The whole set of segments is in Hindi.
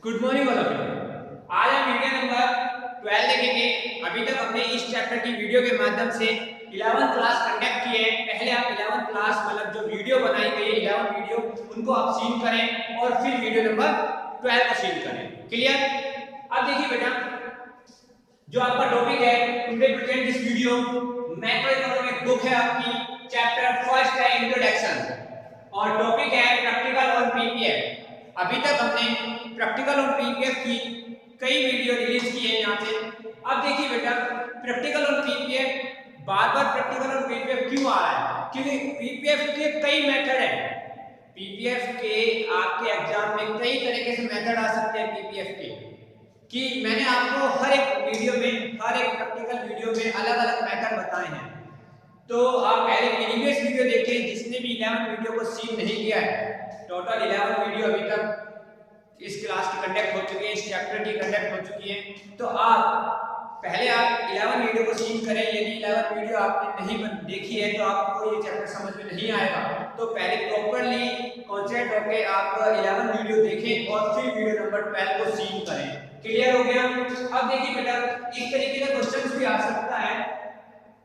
Good morning all of you. आज हम वीडियो नंबर 12 देखेंगे। अभी तक हमने इस चैप्टर की वीडियो के माध्यम से 11th क्लास कंडक्ट की है। पहले आप 11th क्लास मतलब जो वीडियो बनाई गई है 11 वीडियो उनको आप सीन करें और फिर वीडियो नंबर 12 को सीन करें। क्लियर? अब देखिए बेटा, जो आपका टॉपिक है today present this video macro economic book है आपकी, चैप्टर फर्स्ट है इंट्रोडक्शन और टॉपिक है प्रैक्टिकल ऑन पीपीएफ। अभी तक हमने प्रैक्टिकल ऑन पीपीएफ की कई वीडियो रिलीज की है यहाँ पे। अब देखिए बेटा, प्रैक्टिकल ऑन पीपीएफ बार-बार प्रैक्टिकल ऑन पीपीएफ क्यों आ रहा है? क्योंकि पीपीएफ के कई मेथड हैं। पीपीएफ के आपके एग्जाम में कई तरीके से मेथड आ सकते हैं पीपीएफ के, कि मैंने आपको हर एक वीडियो में हर एक प्रैक्टिकल वीडियो में अलग-अलग मेथड बताए हैं। तो आप पहले प्रीवियस वीडियो देखें जिसने भी 11 वीडियो को सीन नहीं किया है। टोटल 11 वीडियो अभी तक इस क्लास की कंडक्ट हो चुकी है, इस चैप्टर की कंडक्ट हो चुकी है। तो आप 11 वीडियो को सीन करें। यदि 11 वीडियो आपने नहीं देखी है तो आपको ये चैप्टर समझ में नहीं आएगा। तो पहले प्रॉपर्ली कॉन्सेंट्रेट होकर आप 11 वीडियो देखें और फिर वीडियो नंबर 12 को सीन करें। क्लियर हो गया? अब देखिए बेटा, इस तरीके का क्वेश्चन भी आ सकता है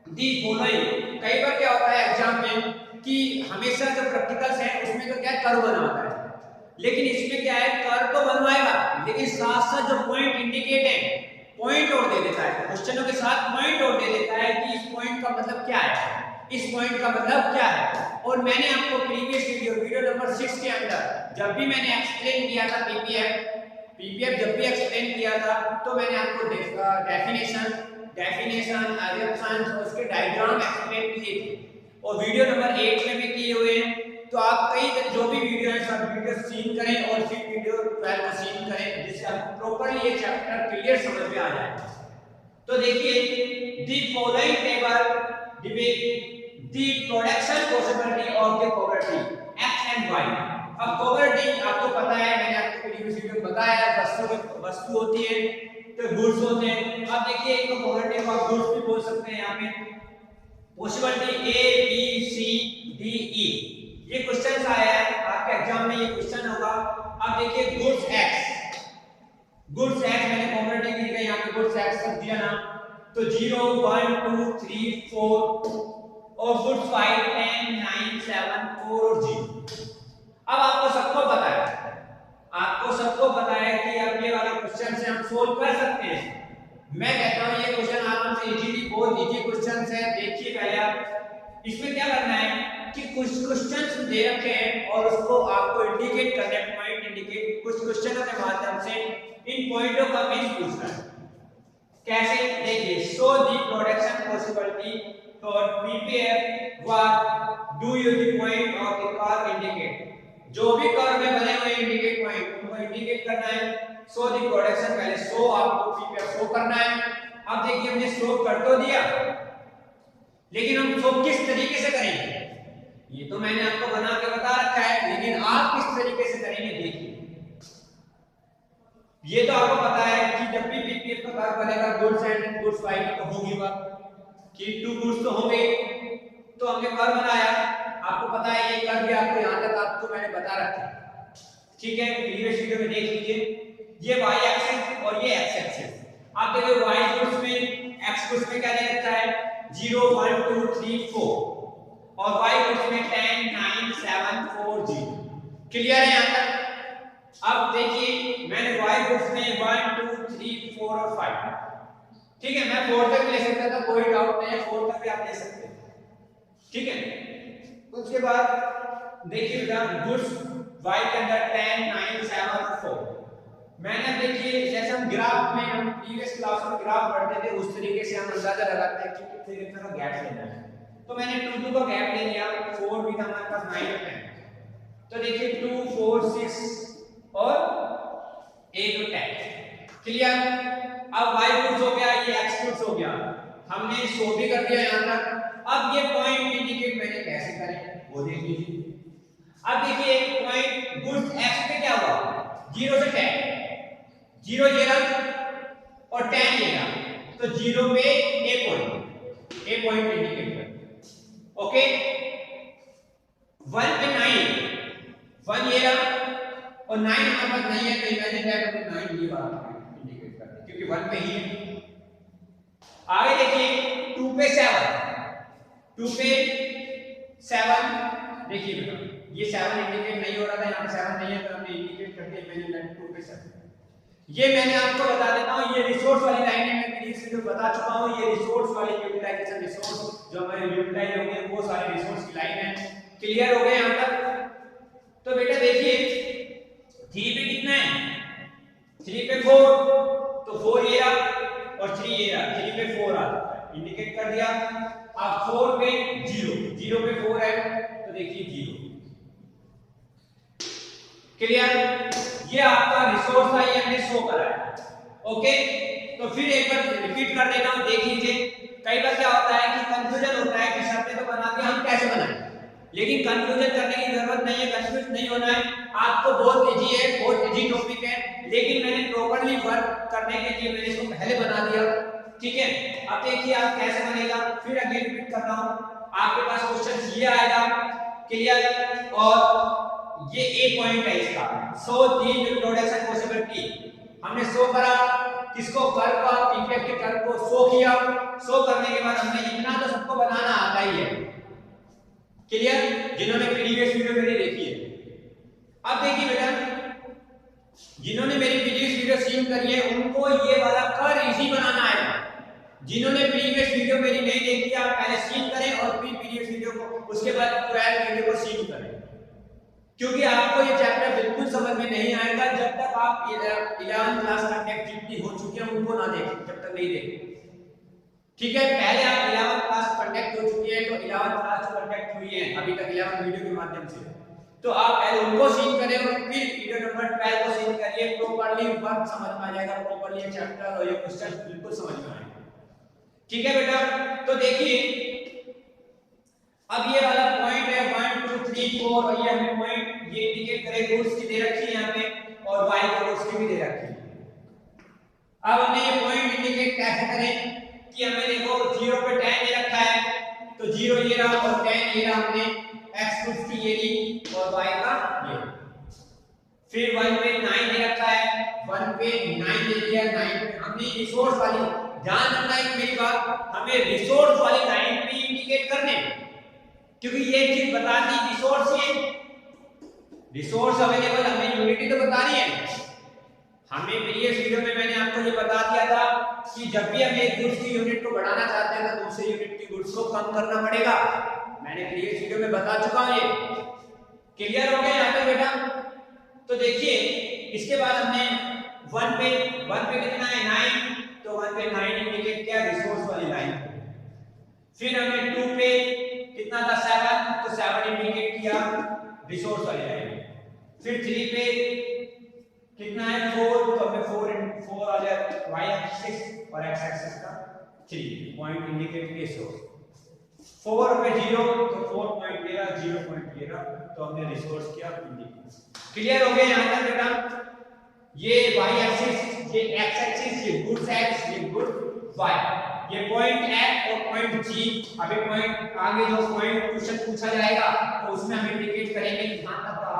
दी फॉलोइंग। कई बार क्या होता है एग्जाम में कि हमेशा जो प्रैक्टिकल्स है उसमें तो क्या कर्व बनाता है, लेकिन इसमें क्या है कर्व तो बनवाएगा लेकिन साथ साथ जो पॉइंट इंडिकेट है पॉइंट और दे देता है, क्वेश्चनों के साथ पॉइंट और दे देता है कि इस पॉइंट का मतलब क्या है, इस पॉइंट का मतलब क्या है। और मैंने आपको प्रीवियस वीडियो नंबर 6 के अंदर जब भी मैंने एक्सप्लेन किया था पीपीएफ जब भी एक्सप्लेन किया था तो मैंने आपको डेफिनेशन एजम्पशंस और उसके डायग्राम एक्सप्लेन किए थे और वीडियो नंबर 8 में भी किए हुए हैं। तो आप कई जो भी वीडियो है सब वीडियो सीन करें और फिर वीडियो 12 को सीन करें जिससे आपको प्रॉपर्ली ये चैप्टर क्लियर समझ में आ जाए। तो देखिए the following table depict the production possibility of the poverty x and y. अब पॉवर्टी आपको पता है, मैंने आपको प्रीवियस वीडियो में बताया वस्तु होती है तो गुड्स होते हैं। अब देखिए एक पॉवर्टी को आप गुड्स भी बोल सकते हैं। यहाँ पे possibility A B C D E, ये क्वेश्चन आया है आपके एग्जाम में, ये क्वेश्चन होगा। अब देखिए गुड्स एक्स मैंने पॉवर्टी दी गई, यहाँ पे गुड्स एक्स कर दिया ना, तो 0 1 2 3 4 और गुड्स 5 10 9 7 4 और 0। अब आपको सबको पता है कि अब ये वाला क्वेश्चन से हम सोल्व कर सकते हैं। मैं कहता हूं ये क्वेश्चन आराम से इजीली बहुत इजी क्वेश्चन है। देखिए पहले आप इसमें क्या करना है कि कुछ क्वेश्चंस दे रखे हैं और उसको आपको इंडिकेट करना है, पॉइंट इंडिकेट कुछ क्वेश्चनों के माध्यम से इन पॉइंटों का मीनिंग पूछना है। कैसे? देखिए show the production possibility for PPF what do you the point of the curve indicate. जो भी कर्व में बने हुए इंडिकेट पॉइंट उनको इंडिकेट करना है। शो द प्रोडक्शन, पहले शो आपको पीपीएफ शो करना है। अब देखिए हमने शो कर तो दिया लेकिन हम शो किस तरीके से करेंगे ये तो मैंने आपको बना के बता रखा है, लेकिन आप किस तरीके से करेंगे देखिए। ये तो आपको पता है कि जब भी पीपीएफ का कर्व बनेगा गुड्स एंड गुड्स वाई तो होगी बात कि टू गुड्स तो होंगे। तो हमने कर्व बनाया, आपको पता है ये कर्व भी आपको यहां तक आपको मैंने बता रखा है, ठीक है, प्रीवियस वीडियो में देख लीजिए। ये y एक्सिस और ये x एक्सिस। आप देखो y गुड्स में x गुड्स में क्या दे रखा है 0 1 2 3 4 और y गुड्स में 10 9 7 4 0। क्लियर है यहां तक? अब देखिए मैंने y गुड्स में 1 2 3 4 और 5, ठीक है, मैं 4 तक ले सकता था, कोई डाउट नहीं है, 4 तक भी आप ले सकते हैं, ठीक है। उसके बाद देखिए बेटा गुड्स y के अंदर 10 9 7 और 4 मैंने देखिए जैसे हम ग्राफ में हम प्रीवियस क्लास में ग्राफ पढ़ते थे उस तरीके से हम अंदाजा लगाते हैं कि कितना का गैप लेना है। तो मैंने 2 2 का गैप ले लिया, 4 भी था हमारे पास 9 और 10। तो देखिए 2 4 6 और 8 और 10। क्लियर? अब y गुड्स हो गया, ये x गुड्स हो गया, हमने शो भी कर दिया यहां तक। अब ये पॉइंट इंडिकेट मैंने कैसे करें वो देख लीजिए। अब देखिए पॉइंट गुड्स x पे क्या हुआ 0 से 10, 0 ये रहा और 10 ये रहा, तो 0 पे a पॉइंट इंडिकेट कर, ओके। 1 पे 9, 1 ये रहा और 9 हमारे पास नहीं है, तो इमेजिन दैट हमने 9 ये वाला इंडिकेट कर दिया क्योंकि 1 पे ही है। आगे देखिए 2 पे 7, 2 पे 7 देखिए बेटा ये 7 इंडिकेट नहीं हो रहा था, यहाँ पे 7 नहीं है तो हमने इंडिकेट कर दिया इमेजिन दैट 2 पे 7। ये मैंने आपको बता देता हूँ, ये रिसोर्स वाली लाइन है, मैं प्रीवियस वीडियो बता चुका हूँ। ये रिसोर्स वाली यूटिलाइजेशन रिसोर्स जो हमारे यूटिलाइज होंगे वो सारे रिसोर्स की लाइन है। क्लियर हो गए यहाँ तक? तो बेटा देखिए 3 पे कितना है, 3 पे 4, तो 4 ये रहा और 3 ये रहा, 3 पे 4 आ जाता है, इंडिकेट कर दिया। अब 4 पे 0, 0 पे 4 है तो देखिए 0। क्लियर? ये आपका रिसोर्स था, ये हमने शो कराया। ओके, तो फिर एक बार रिपीट कर देता हूं, देख लीजिए। कई बार क्या होता है कि कंफ्यूजन होता है कि शर्तें तो बना दी, हम कैसे बनाएं, लेकिन कंफ्यूजन करने की जरूरत नहीं है, कंफ्यूज नहीं होना है आपको। बहुत इजी है, बहुत इजी टॉपिक है, लेकिन मैंने प्रॉपर्ली वर्क करने के लिए मैंने इसको पहले बना दिया। ठीक है, अब देखिए आप कैसे बनेगा, फिर अगेन रिपीट कर रहा हूं। आपके पास क्वेश्चन ये आएगा। क्लियर? और ये एक पॉइंट है इसका, सो दी रिप्रोडक्शन पॉसिबिलिटी हमने शो करा, किसको? कर्व का, पीपीएफ के कर्व को शो किया। शो करने के बाद हमने इतना तो सबको बनाना आता ही है। क्लियर? जिन्होंने प्रीवियस वीडियो मेरी देखी है। अब देखिए बेटा, जिन्होंने मेरी प्रीवियस वीडियो सीन करी है उनको ये वाला कर्व इजी बनाना है। जिन्होंने प्रीवियस वीडियो मेरी नहीं देखी है, आप पहले सीन करें और फिर प्रीवियस वीडियो को, उसके बाद 12 वीडियो को सीन करें, क्योंकि आपको ये चैप्टर बिल्कुल समझ में नहीं आएगा जब तक आप 11th क्लास कंटेक्ट जितनी हो चुकी है उनको ना देखें, जब तक नहीं देखें। ठीक है, पहले आप 11th क्लास कंटेक्ट हो चुकी है, तो 11th क्लास जो कंटेक्ट हुई है अभी तक 11 वीडियो के माध्यम से, तो आप पहले उनको सीन करें और फिर वीडियो नंबर 12 को सीन करिए। प्रॉपर्ली वर्क समझ में आ जाएगा, प्रॉपर्ली ये चैप्टर और ये क्वेश्चन बिल्कुल समझ में आएगा। ठीक है बेटा, तो देखिए अब ये वाला पॉइंट है 1 2 3 4 और ये हमें पॉइंट ये इंडिकेट करे, रूट्स की दे रखी है यहाँ पे और y को रूट्स की भी दे रखी है। अब हमने ये पॉइंट इंडिकेट कैसे करें कि हमें देखो 0 पे 10 ये रखा है, तो 0 ये रहा और 10 ये रहा, हमने x रूट्स की ये ली और y का ये। फिर 1 पे 9 ये रखा है, 1 पे 9 ले लिया, 9 पे हमने रिसोर्स वाली, ध्यान रखना है मेरी बात, हमें रिसोर्स वाली लाइन पे इंडिकेट करने, क्योंकि ये चीज बता दी रिसोर्स, ये रिसोर्स अवेलेबल हमें यूनिटी तो बतानी है। हमें प्रीवियस वीडियो में मैंने आपको ये बता दिया था कि जब भी हम एक गुड्स की यूनिट को बढ़ाना चाहते हैं तो दूसरी यूनिट की गुड्स को कम करना पड़ेगा। मैंने प्रीवियस वीडियो में बता चुका हूं ये। क्लियर हो गया यहाँ पे बेटा? तो देखिए इसके बाद हमने 1 पे कितना है 9, तो 1 पे 9 इंडिकेट किया, रिसोर्स वाली लाइन। फिर हमने 2 पे कितना था 7, तो 7 इंडिकेट किया, रिसोर्स वाली लाइन। फिर 3 पे कितना है 4, तो हमें 4 आ जाए y एक्सिस और x एक्सिस का 3 पॉइंट इंडिकेट किए सोर्स। 4 पे 0 तो 4 पॉइंट ले रहा, 0 पॉइंट ले रहा, तो हमने रिसोर्स किया इंडिकेट। क्लियर हो गया यहां तक बेटा? ये y एक्सिस, ये x एक्सिस, ये गुड्स x, ये गुड y, ये पॉइंट f और पॉइंट g। अभी पॉइंट आगे जो पॉइंट क्वेश्चन पूछा जाएगा तो उसमें हम इंडिकेट करेंगे। यहां तक का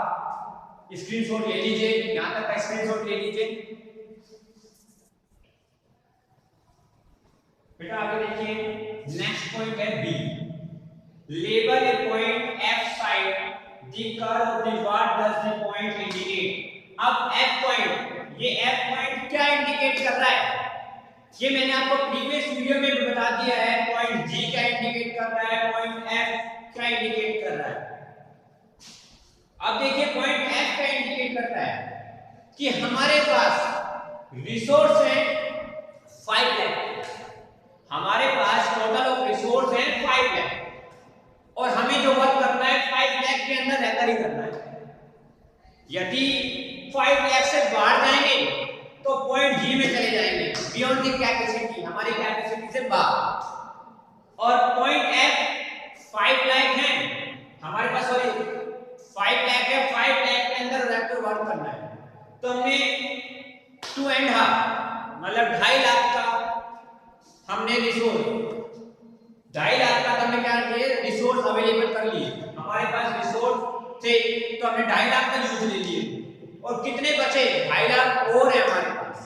स्क्रीनशॉट ले लीजिए, यहां तक का स्क्रीनशॉट ले लीजिए बेटा। आगे देखिए नेक्स्ट पॉइंट है B, label a point f side the curve of the what does the point indicate. अब f पॉइंट, ये f पॉइंट क्या इंडिकेट कर रहा है? ये मैंने आपको प्रीवियस वीडियो में भी बता दिया है। पॉइंट g क्या इंडिकेट कर रहा है, पॉइंट f क्या इंडिकेट कर रहा है। अब देखिए पॉइंट f क्या इंडिकेट करता है कि हमारे पास रिसोर्स है 5 लाख, हमारे पास टोटल ऑफ रिसोर्स है 5 लाख और हमें जो वर्क करना है 5 लाख के अंदर रहकर ही करना है। यदि 5 लाख से बाहर जाएंगे तो पॉइंट g में चले जाएंगे, बियॉन्ड द कैपेसिटी, हमारी कैपेसिटी से बाहर। और पॉइंट f 5 लाख है हमारे पास, सॉरी 5 लाख है, 5 लाख के अंदर रहकर वर्क करना है। तो हमने 2.5 मतलब 2.5 लाख का हमने रिसोर्स, 2.5 लाख का हमने क्या किया, रिसोर्स अवेलेबल कर लिए। हमारे पास रिसोर्स थे तो हमने 2.5 लाख का यूज ले लिए। और कितने बचे 2.5 लाख और है हमारे पास,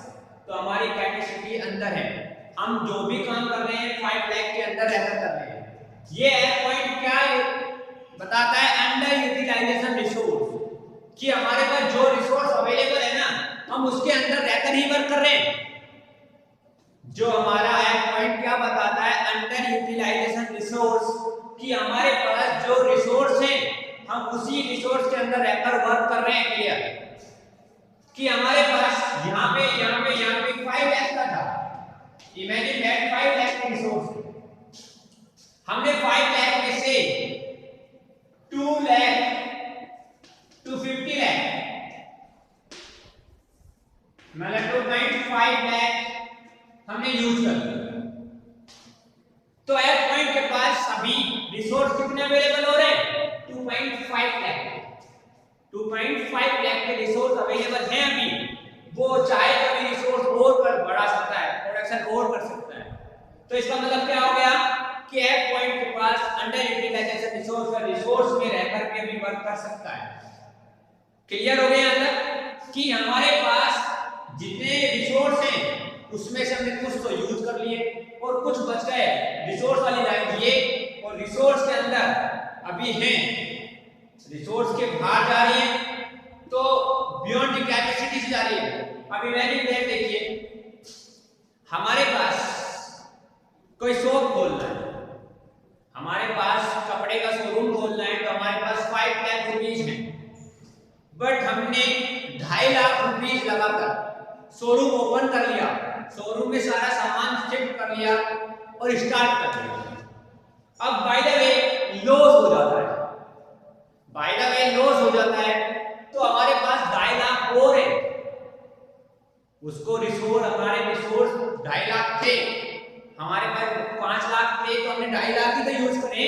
तो हमारी कैपेसिटी अंदर है। हम जो भी काम कर रहे हैं 5 लाख के अंदर रहकर कर रहे हैं। ये पॉइंट क्या बताता है, अंडर यूटिलाइजेशन रिसोर्स, कि हमारे पास जो रिसोर्स अवेलेबल है ना, हम उसके अंदर रहकर ही वर्क कर रहे हैं। जो हमारा पॉइंट क्या बताता है, अंडर यूटिलाइजेशन रिसोर्स, कि हमारे पास जो रिसोर्स है हम उसी रिसोर्स के अंदर रहकर वर्क कर रहे हैं। क्लियर, कि हमारे पास यहाँ पे 5 लाख का था, इमेजिन दैट 5 लाख का रिसोर्स, हमने 5 लाख में से 2 लाख टू 50 लाख मतलब 2.5 लाख हमने यूज कर लिया। तो एट पॉइंट के पास अभी रिसोर्स कितने अवेलेबल हो रहे हैं, 2.5 लाख 2.5 लाख के रिसोर्स अवेलेबल हैं अभी। वो चाहे कभी रिसोर्स और कर बढ़ा सकता है, प्रोडक्शन और कर सकता है। तो इसका मतलब क्या हो गया कि एट पॉइंट के पास अंडर यूटिलाइजेशन रिसोर्स का रिसोर्स में रहकर के भी वर्क कर सकता है। क्लियर हो गया यहां तक कि हमारे पास जितने रिसोर्स हैं उसमें से हमने कुछ तो यूज कर लिए और कुछ बच गए रिसोर्स वाली लाइन दिए, और रिसोर्स के अंदर अभी हैं, रिसोर्स के बाहर जा रही है तो बियॉन्ड द कैपेसिटी से जा रही है। अब इमेजिन देखिए, हमारे पास कोई शॉप खोलना है, हमारे पास कपड़े का शोरूम खोलना है, तो हमारे पास 5 लाख रुपीस है, बट हमने 2.5 लाख रुपीस लगाकर शोरूम ओपन कर लिया, शोरूम में सारा सामान शिफ्ट कर लिया और स्टार्ट कर दिया। अब बाय द वे लॉस हो जाता है, तो हमारे पास 2.5 लाख और है, उसको हमारे रिसोर्स 2.5 लाख थे, हमारे पास 5 लाख थे, तो हमने 2.5 लाख ही तो यूज करे,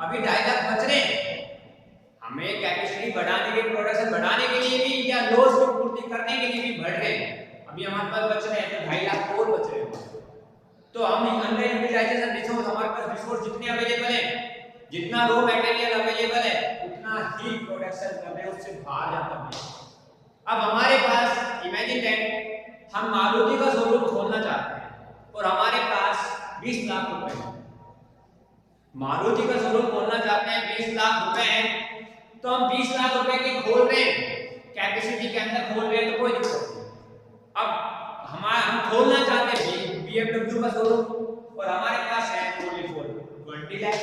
अभी 2.5 लाख बच रहे हैं। हमें कैपेसिटी बढ़ाने के, प्रोडक्शन बढ़ाने के लिए भी या लॉस को पूर्ति करने के लिए भी बढ़ रहे हैं। अभी हमारे पास बच रहे हैं तो 2.5 लाख और बच रहे हैं। तो हम अंडर यूटिलाइजेशन रिसोर्स, हमारे पास रिसोर्स जितने अवेलेबल है, जितना रॉ मटेरियल अवेलेबल है उतना ही प्रोडक्शन कर रहे हैं, उससे बाहर जाता है। अब हमारे पास इमेजिन दैट हम मारुति का शोरूम खोलना चाहते हैं और हमारे पास 20 लाख रुपए है, मारुति का शोरूम खोलना चाहते हैं, 20 लाख रुपए हैं, तो हम 20 लाख रुपए के खोल रहे हैं, कैपेसिटी के अंदर खोल रहे हैं, तो कोई दिक्कत नहीं। अब हम खोलना चाहते हैं BMW का शोरूम और हमारे पास है ओनली फॉर 20 लाख,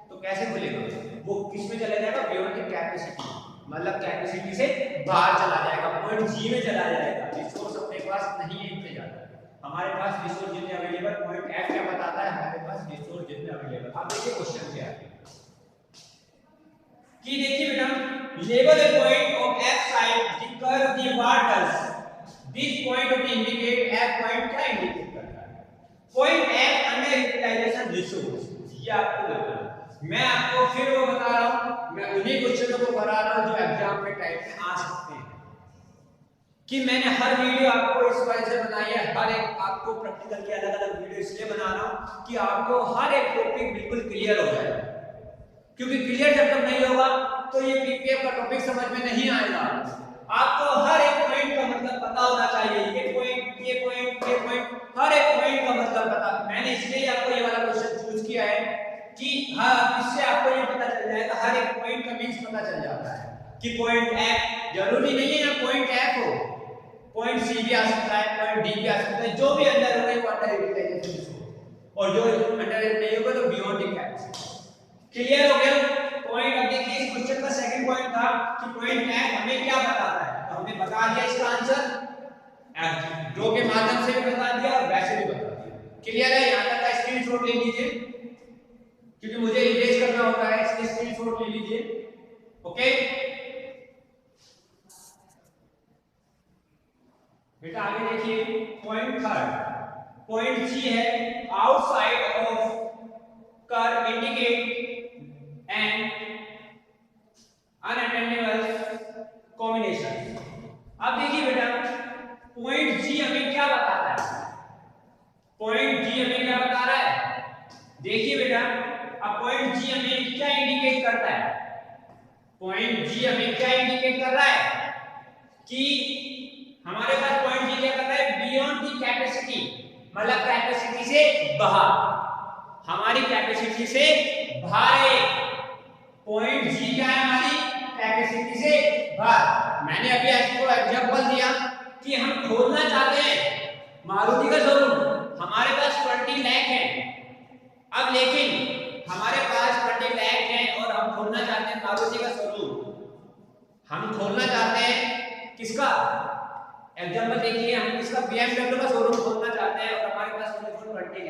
तो कैसे खुलेगा? वो किस में चला जाएगा, बियॉन्ड द कैपेसिटी, मतलब कैपेसिटी से बाहर चला जाएगा, पॉइंट जी में चला जाएगा। रिसोर्स अपने पास नहीं है इतने ज्यादा, हमारे पास रिसोर्स जितने अवेलेबल, पॉइंट एफ क्या बताता है, हमारे पास रिसोर्स जितने अवेलेबल। अब देखिए क्वेश्चन क्या है कि देखिए बेटा, label the point of f side the curve the waters, this point of indicate f point क्या इंडिकेट करता है, point f under utilization resource. ये आपको बताना, मैं आपको फिर वो बता रहा हूं, मैं उन्हीं क्वेश्चनों को करा रहा हूं जो एग्जाम के टाइम में आ सकते हैं, कि मैंने हर वीडियो आपको इस वजह से बनाई है, हर एक आपको प्रैक्टिकल के अलग-अलग वीडियो इसलिए बना रहा हूं कि आपको हर एक टॉपिक बिल्कुल क्लियर हो जाए, क्योंकि क्लियर जब तक नहीं होगा तो ये पीपीएफ का टॉपिक समझ में नहीं आएगा। आपको हर एक पॉइंट का मतलब पता होना चाहिए, ये पॉइंट, ये पॉइंट, ये पॉइंट, हर एक पॉइंट का मतलब पता। मैंने इसलिए आपको ये वाला क्वेश्चन चूज किया है कि हाँ, इससे आपको ये पता चल जाएगा, हर एक पॉइंट का मींस पता चल जाता है कि पॉइंट एफ जरूरी नहीं है या पॉइंट एफ हो, पॉइंट सी भी आ सकता है, पॉइंट डी भी आ सकता है, जो भी अंदर होगा वो अंडर यूटिलाइजेशन हो, और जो अंडर नहीं होगा तो बियॉन्ड द कैपेसिटी। क्लियर हो गया पॉइंट? अब देखिए इस क्वेश्चन का सेकंड पॉइंट था कि पॉइंट एफ हमें क्या बताता है, तो हमने बता दिया इसका आंसर, ड्रॉ के माध्यम से भी बता दिया और वैसे भी बता दिया। क्लियर है? यहां तक का स्क्रीनशॉट ले लीजिए, क्योंकि मुझे इरेज करना होता है, इसलिए स्क्रीनशॉट ले लीजिए। ओके बेटा, आगे देखिए पॉइंट थर्ड, पॉइंट जी है outside of curve indicate and unattainable combination. अब देखिए बेटा, पॉइंट जी हमें क्या बताता है, पॉइंट जी हमें क्या बता रहा है, देखिए बेटा, अब पॉइंट जी हमें क्या इंडिकेट करता है, पॉइंट जी हमें क्या इंडिकेट कर रहा है कि हमारे पास पॉइंट जी क्या कहता है, बियॉन्ड दी कैपेसिटी, मतलब कैपेसिटी से बाहर, हमारी कैपेसिटी से बाहर है। पॉइंट जी क्या है, हमारी कैपेसिटी से बाहर। मैंने अभी आपको एग्जांपल दिया कि हम खोलना चाहते हैं मारुति का शोरूम, हमारे पास 20 लाख है। अब लेकिन हमारे पास 20 लाख है और हम खोलना चाहते हैं मारुति का शोरूम। हम खोलना चाहते हैं किसका, एग्जांपल देखिए, हम किसका, BMW का शोरूम खोलना चाहते हैं और हमारे पास ओनली 20 लाख है।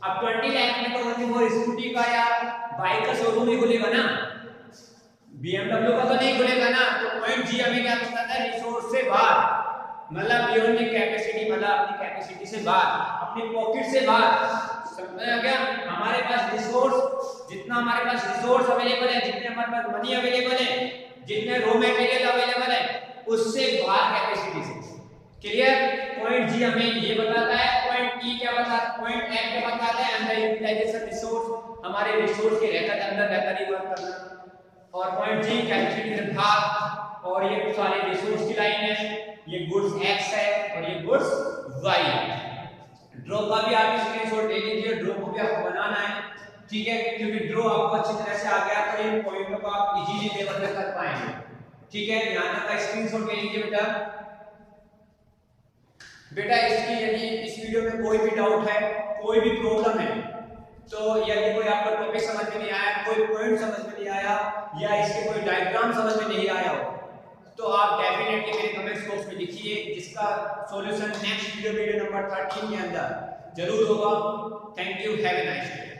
अब 20 लाख में तो ओनली वो स्कूटी का या बाइक का शोरूम ही खुलेगा ना, BMW का तो नहीं खुलेगा ना। तो पॉइंट जी हमें क्या बताता है, रिसोर्स से बाहर, मतलब बियॉन्ड द कैपेसिटी, मतलब अपनी कैपेसिटी से बाहर, अपनी पॉकेट से बाहर। समझ आ गया? हमारे पास रिसोर्स, जितना हमारे पास रिसोर्स अवेलेबल है, जितने हमारे पास मनी अवेलेबल है, जितने रॉ मटेरियल अवेलेबल है, उससे बाहर कैपेसिटी से। क्लियर? पॉइंट जी हमें ये बताता है, पॉइंट ई क्या बताता है, पॉइंट एफ क्या बताता है, अंडर यूटिलाइजेशन रिसोर्स, हमारे रिसोर्स के रहकर अंदर रहकर ही वर्क करना। और पॉइंट जी कैपेसिटी से बाहर, और ये सारे रिसोर्स की लाइन है, ये गुड्स एक्स है और ये गुड्स वाई है। ड्रॉ का भी आप स्क्रीनशॉट ले लीजिए, ड्रॉ को भी आपको बनाना है, ठीक है, क्योंकि ड्रॉ आपको अच्छी तरह से आ गया तो इन पॉइंटों को आप इजीली लेवल पे कर पाएंगे। ठीक है, यहां तक का स्क्रीनशॉट ले लीजिए बेटा। बेटा इसकी यदि इस वीडियो में कोई भी डाउट है, कोई भी प्रॉब्लम है, तो यदि कोई आपका टॉपिक समझ में नहीं आया, कोई पॉइंट समझ में नहीं आया, या इसके कोई डायग्राम समझ में नहीं आया हो, तो आप डेफिनेटली मेरे कमेंट्स बॉक्स में लिखिए, जिसका सॉल्यूशन नेक्स्ट वीडियो नंबर 13 के अंदर जरूर होगा। Thank you, have a nice day.